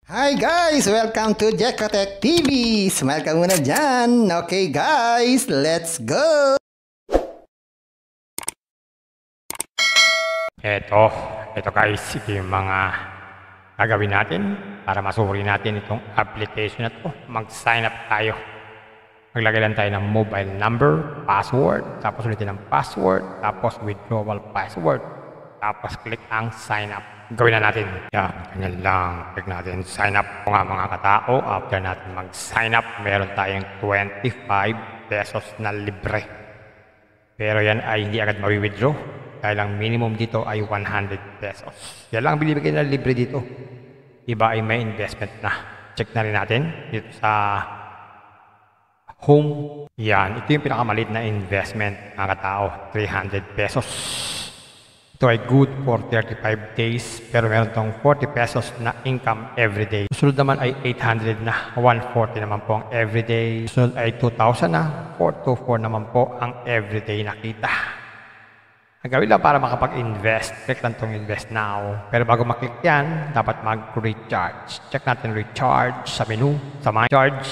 Hi guys! Welcome to Jekotech TV! Smile ka muna dyan! Okay guys, let's go! Ito guys, ito yung mga gagawin natin para masuri natin itong application na to. Mag-sign up tayo. Maglagay lang tayo ng mobile number, password, tapos ulitin ng password, tapos withdrawal password, tapos click ang sign up. Gawin na natin. Yan, ganyan lang. Click natin sign up. Kung nga mga katao, after natin mag-sign up, meron tayong 25 pesos na libre. Pero yan ay hindi agad mawi-withdraw. Dahil ang minimum dito ay 100 pesos. Yan lang binibigay na libre dito. Iba ay may investment na. Check na rin natin dito sa home. Yan, ito yung pinakamaliit na investment mga katao. 300 pesos. Ito ay good for 35 days. Pero meron tong 40 pesos na income everyday. Susunod naman ay 800 na. 140 naman po ang everyday. Susunod ay 2,000 na. 424 naman po ang everyday na kita. Ang gawin lang para makapag-invest, click lang itong invest now. Pero bago maklik yan, dapat mag-recharge. Check natin recharge sa menu, sa my charge.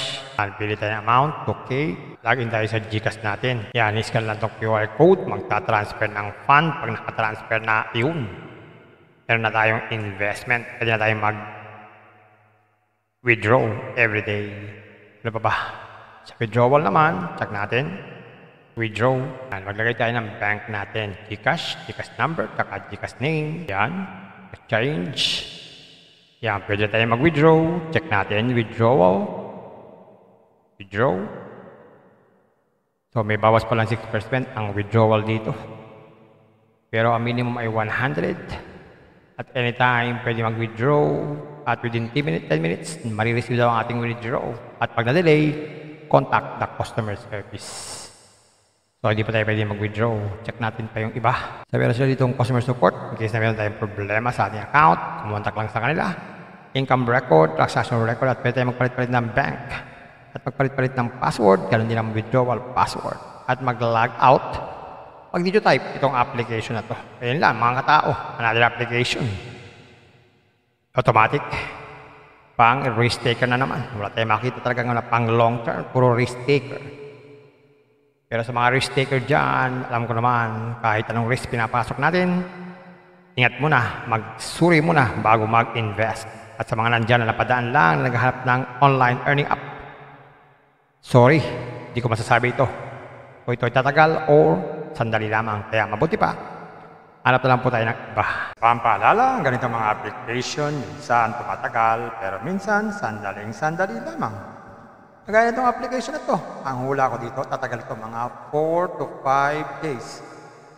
Pili tayo ng amount, okay. Login tayo sa GCash natin. Yan, iscan lang itong QR code, magta-transfer ng fund. Pag naka-transfer na, yun. Meron na tayong investment. Pwede na tayong mag-withdraw everyday. Ano pa ba? Sa withdrawal naman, check natin. Withdraw. Yan, maglagay tayo ng bank natin. GCash, GCash number, kaka GCash name. Yan. Exchange. Yan, pwede tayo mag-withdraw. Check natin. Withdrawal. Withdraw. So, may bawas pa lang 6% ang withdrawal dito. Pero ang minimum ay 100. At anytime, pwede mag-withdraw. At within 10 minutes, marireceive daw ang ating withdraw. At pag na-delay, contact the customer service. So, hindi pa tayo pwede mag-withdraw. Check natin pa yung iba. Sabi na sila dito yung customer support. In case na meron tayong problema sa ating account, kumontak lang sa kanila. Income record, transaction record, at pwede tayo magpalit-palit ng bank. At magpalit-palit ng password, ganoon din ang withdrawal password. At mag-log out. Pag dito type itong application na to. Ayun lang, mga katao. Another application. Automatic. Pang risk taker na naman. Wala tayong makita talaga nga pang long term. Puro risk taker. Pero sa mga risk taker dyan, alam ko naman, kahit anong risk pinapasok natin, ingat muna, magsuri muna bago mag-invest. At sa mga nandyan na napadaan lang, naghahanap ng online earning app, sorry, hindi ko masasabi ito. O ito ay tatagal o sandali lamang. Kaya mabuti pa, hanap na lang po tayo ng iba. Pampaalala, ang ganitong mga application, minsan tumatagal, pero minsan sandali lamang. Kagaya itong application na to, ang hula ko dito, tatagal ito mga 4 to 5 days.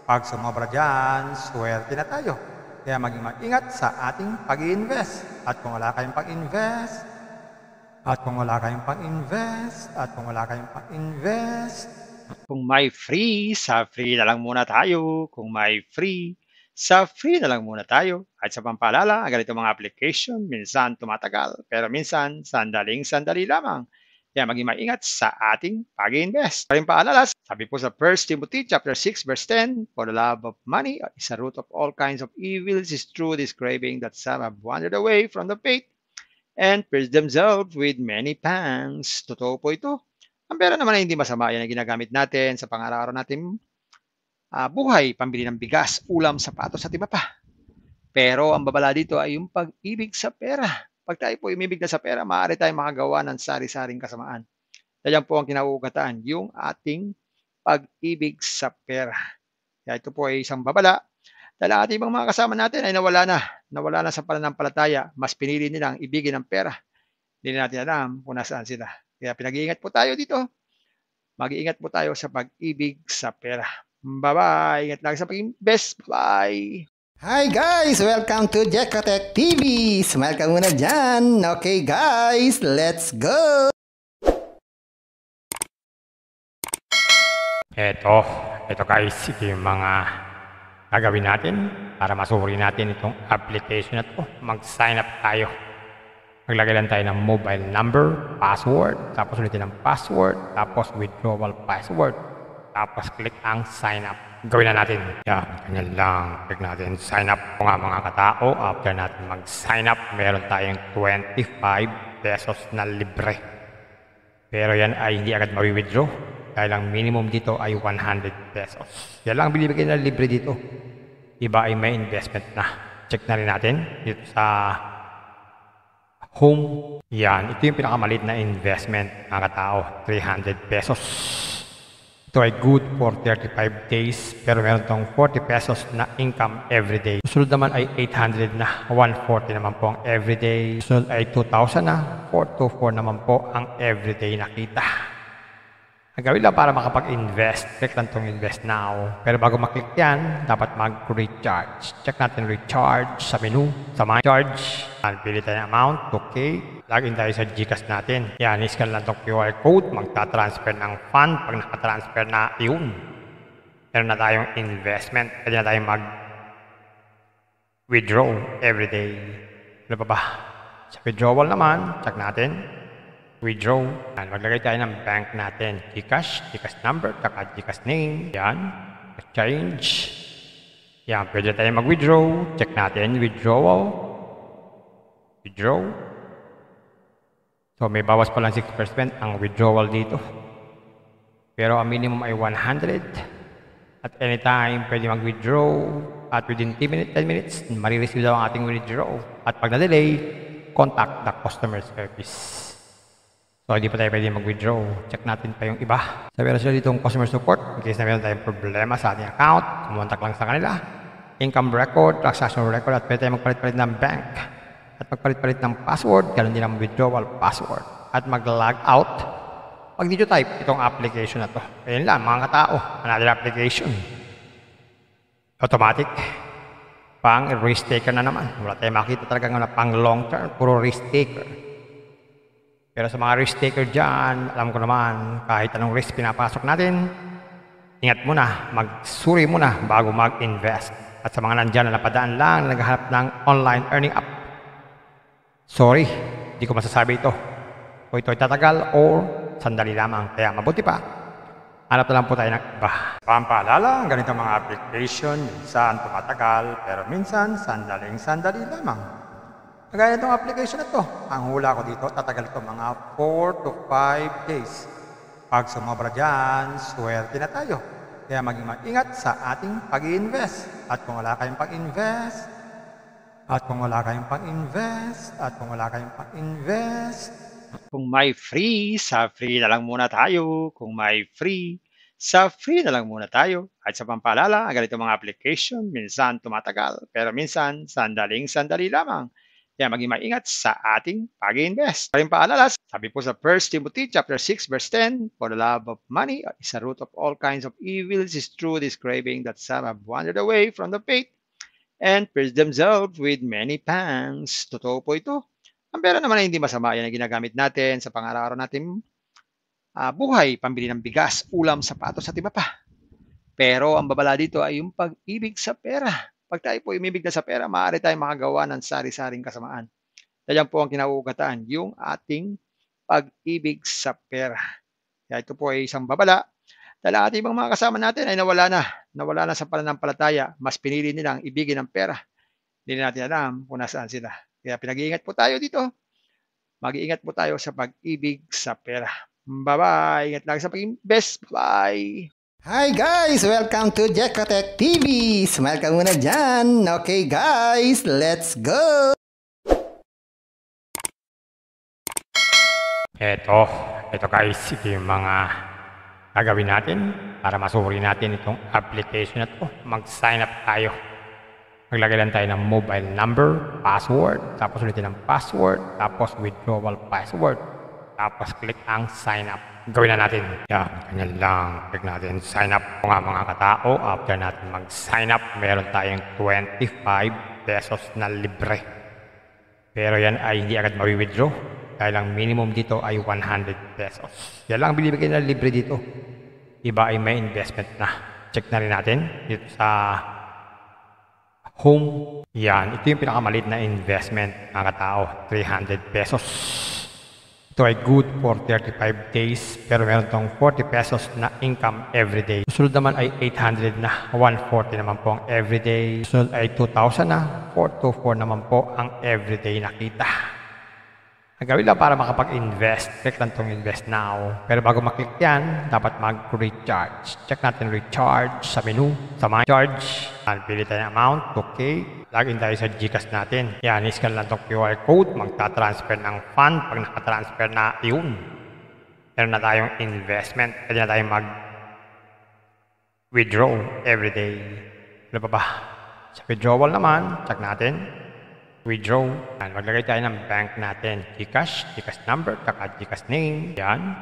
Pag sumobra dyan, swerte na tayo. Kaya maging mag-ingat sa ating pag-i-invest. At kung wala kayong pag-invest, kung may free, sa free na lang muna tayo. Kung may free, sa free na lang muna tayo. At sa pampaalala, ang ganitong mga application, minsan tumatagal, pero minsan sandali lamang. Kaya maging maingat sa ating pag-invest. Paring paalala, sabi po sa 1 Timothy chapter 6 verse 10, for the love of money is a root of all kinds of evils, is true this craving that some have wandered away from the faith and pierced themselves with many pangs. Totoo po ito. Ang pera naman ay hindi masama. Yan ang ginagamit natin sa pang-araw-araw natin buhay, pambili ng bigas, ulam, sapatos at iba pa. Pero ang babala dito ay yung pag-ibig sa pera. Pag tayo po umibig na sa pera, maaari tayong makagawa ng sari-saring kasamaan. Yan po ang kinauugatan, yung ating pag-ibig sa pera. Kaya ito po ay isang babala. Dahil ang ating mga kasama natin ay nawala na sa pananampalataya. Mas pinili nilang ibigin ang pera. Hindi na natin alam kung nasaan sila. Kaya pinag-iingat po tayo dito. Mag-iingat po tayo sa pag-ibig sa pera. Bye-bye. Ingat lang sa pag-invest. Bye. Hi guys! Welcome to Jekotech TV! Smile ka muna dyan! Okay guys, let's go! Ito guys, ito yung mga gagawin natin para masuri natin itong application na to. Mag-sign up tayo. Maglagay lang tayo ng mobile number, password, tapos ulitin ng password, tapos withdrawal password, tapos click ang sign up. Gawin na natin. Yan, ganyan lang. Click natin, sign up po nga mga katao. After natin mag-sign up, meron tayong 25 pesos na libre. Pero yan ay hindi agad mawi-withdraw. Dahil ang minimum dito ay 100 pesos. Yan lang binibigay na libre dito. Iba ay may investment na. Check na rin natin dito sa home. Yan, ito yung pinakamaliit na investment mga katao. 300 pesos. Ito ay good for 35 days pero meron tong 40 pesos na income everyday. Susunod naman ay 800 na, 140 naman po ang everyday. Susunod ay 2,000 na, 424 naman po ang everyday na kita. Ang gawin lang para makapag-invest, click lang itong invest now. Pero bago maklik yan, dapat mag-recharge. Check natin recharge sa menu, sa my charge. Pili tayo ng amount, okay. Login tayo sa GCash natin. Yan, iscan lang itong QR code, magta-transfer ng fund. Pag nakatransfer na, yun. Meron na tayong investment. Pwede na tayong mag-withdraw everyday. Ano pa ba? Sa withdrawal naman, check natin. Withdraw. Yan, maglagay tayo ng bank natin. GCash, GCash number, tsaka GCash name. Yan. Exchange. Yan, pwede tayo mag-withdraw. Check natin. Withdrawal. Withdraw. So, may bawas pa lang 6% ang withdrawal dito. Pero ang minimum ay 100. At anytime, pwede mag-withdraw. At within 10 minutes, marireceive daw ang ating withdraw. At pag na-delay, contact the customer service. So, hindi pa tayo pwede mag-withdraw. Check natin pa yung iba. Sabi na sila dito yung customer support. In case na meron tayong problema sa ating account, kumontak lang sa kanila. Income record, transaction record, at pwede tayo magpalit-palit ng bank. At magpalit-palit ng password, ganoon din ang withdrawal password. At mag-log out. Pag dito type, itong application na to. Ayun lang, mga katao. Another application. Automatic. Pang risk taker na naman. Wala tayong makita talaga nga na pang long term, puro risk taker. Pero sa mga risk taker dyan, alam ko naman, kahit anong risk pinapasok natin, ingat muna, magsuri muna bago mag-invest. At sa mga nandyan na napadaan lang, na naghahanap ng online earning app, sorry, di ko masasabi ito. O ito ay tatagal o sandali lamang. Kaya mabuti pa, hanap na lang po tayo ng iba. Pampaalala, ganito mga application, minsan tumatagal, pero minsan sandali lamang. Kagaya itong application na to, ang hula ko dito, tatagal ito mga 4 to 5 days. Pag sumobra dyan, swerte na tayo. Kaya maging mag-ingat sa ating pag-i-invest. At kung wala kayong pag-invest, Kung may free, sa free na lang muna tayo. Kung may free, sa free na lang muna tayo. At sa pampaalala, ganito mga application, minsan tumatagal, pero minsan sandali lamang. Kaya maging maingat sa ating pag-invest. Paring paalala, sabi po sa 1 Timothy chapter 6 verse 10, for the love of money is a root of all kinds of evils, is true this craving that some have wandered away from the faith and pierced themselves with many pangs. Totoo po ito. Ang pera naman ay hindi masama. Yan ang ginagamit natin sa pang-araw-araw natin buhay, pambili ng bigas, ulam, sapatos at iba pa. Pero ang babala dito ay yung pag-ibig sa pera. Pag tayo po umibig na sa pera, maaari tayong makagawa ng sari-saring kasamaan. Dahil po ang kinauugatan, yung ating pag-ibig sa pera. Kaya ito po ay isang babala. Dahil ang ating ibang mga kasama natin ay nawala na sa pananampalataya. Mas pinili nilang ibigin ang pera. Hindi natin alam kung nasaan sila. Kaya pinag-iingat po tayo dito. Mag-iingat po tayo sa pag-ibig sa pera. Bye-bye. Ingat lang sa pag-invest. Bye. Hi guys! Welcome to Jekotech TV! Smile ka muna dyan! Okay guys, let's go! Ito guys, ito yung mga gagawin natin para masuri natin itong application na to. Mag-sign up tayo. Maglagay lang tayo ng mobile number, password, tapos ulitin ng password, tapos withdrawal password, tapos click ang sign up. Gawin na natin. Yan, ganyan lang. Click natin. Sign up po nga mga katao. After natin mag-sign up, meron tayong 25 pesos na libre. Pero yan ay hindi agad mawi-withdraw. Dahil ang minimum dito ay 100 pesos. Yan lang binibigay na libre dito. Iba ay may investment na. Check na rin natin dito sa home. Yan, ito yung pinakamaliit na investment mga katao. 300 pesos. Ito ay good for 35 days pero meron tong 40 pesos na income everyday. Susunod naman ay 800 na, 140 naman po ang everyday. Susunod ay 2,000 na, 424 naman po ang everyday na kita. Ang gawin lang para makapag-invest, click lang itong invest now. Pero bago maklik yan, dapat mag-recharge. Check natin recharge sa menu, sa my charge. Pili tayo ng amount, 2K. Login tayo sa GCash natin. Yan, iscan lang itong QR code, magta-transfer ng fund. Pag nakatransfer na, yun. Meron na tayong investment. Pwede na tayong mag-withdraw everyday. Ano pa ba? Sa withdrawal naman, check natin. Withdraw. Yan, maglagay tayo ng bank natin. GCash, GCash number, kaka GCash name. Yan.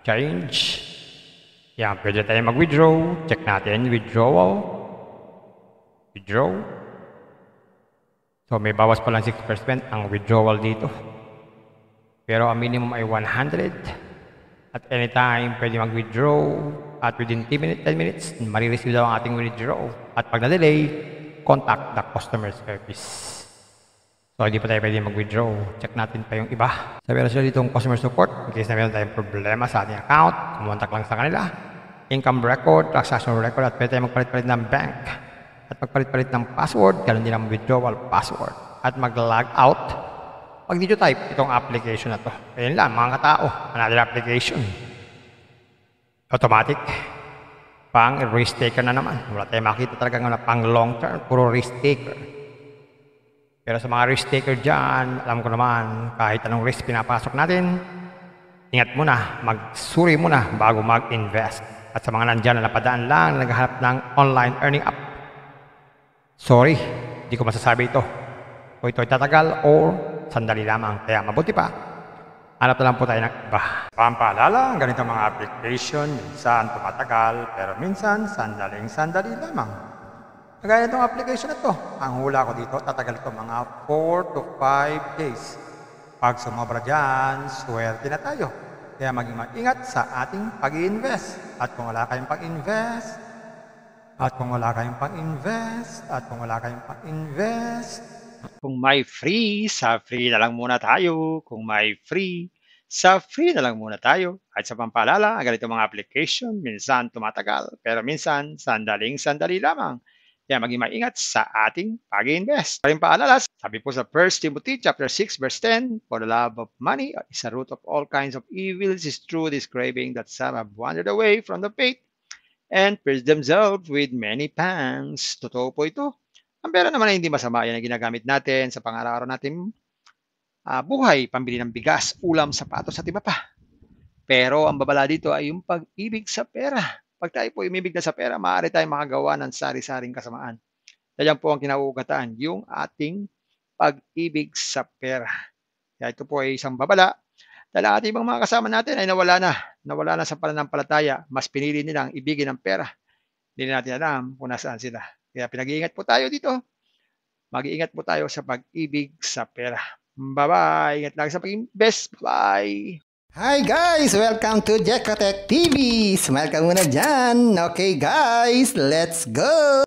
Change. Yan, pwede tayo mag-withdraw. Check natin. Withdrawal. Withdraw. So, may bawas pa lang 6% ang withdrawal dito. Pero ang minimum ay 100. At anytime, pwede mag-withdraw. At within 10 minutes, marireceive daw ang ating withdraw. At pag na-delay, contact the customer service. So, hindi pa tayo pwede mag-withdraw. Check natin pa yung iba. So, meron sila ditong customer support. In case na meron tayong problema sa ating account, kumontak lang sa kanila. Income record, transaction record, at pwede tayo magpalit-palit ng bank. At magpalit-palit ng password, ganoon din ang withdrawal password. At mag-log out. Pag dito type, itong application na to. Ayun lang, mga katao. Another application. Automatic. Pang risk taker na naman. Wala tayong makita talaga nga na pang long term, puro risk taker. Pero sa mga risk taker dyan, alam ko naman, kahit anong risk pinapasok natin, ingat muna, magsuri muna bago mag-invest. At sa mga nandyan na napadaan lang, na naghahanap ng online earning app, sorry, hindi ko masasabi ito. O ito ay tatagal or sandali lamang. Kaya mabuti pa, hanap na lang po tayo ng iba. Pampaalala, ang ganitong mga application, minsan tumatagal, pero minsan sandali lamang. Kagaya itong application na to, ang hula ko dito, tatagal ito mga 4 to 5 days. Pag sumobra dyan, swerte na tayo. Kaya maging mag-ingat sa ating pag-i-invest. At kung wala kayong pag-invest, Kung may free, sa free na lang muna tayo. Kung may free, sa free na lang muna tayo. At sa pampaalala, ang ganitong mga application, minsan tumatagal, pero minsan sandali lamang. Kaya maging maingat sa ating pag-invest. Paring paalala, sabi po sa 1 Timothy chapter 6 verse 10, for the love of money is a root of all kinds of evils, is true this craving that some have wandered away from the faith and pierced themselves with many pangs. Totoo po ito. Ang pera naman ay hindi masama. Yan ang ginagamit natin sa pang-araw-araw natin buhay, pambili ng bigas, ulam, sapatos at iba pa. Pero ang babala dito ay yung pag-ibig sa pera. Pag tayo po umibig na sa pera, maaari tayong makagawa ng sari-saring kasamaan. Yan po ang kinauugatan, yung ating pag-ibig sa pera. Kaya ito po ay isang babala. Dahil ang ating ibang mga kasama natin ay nawala na sa pananampalataya. Mas pinili nilang ibigin ang pera. Hindi natin alam kung nasaan sila. Kaya pinag-iingat po tayo dito. Mag-iingat po tayo sa pag-ibig sa pera. Bye-bye. Ingat lang sa pag-invest. Bye. Hi guys! Welcome to Jekotech TV! Smile ka muna dyan! Okay guys, let's go!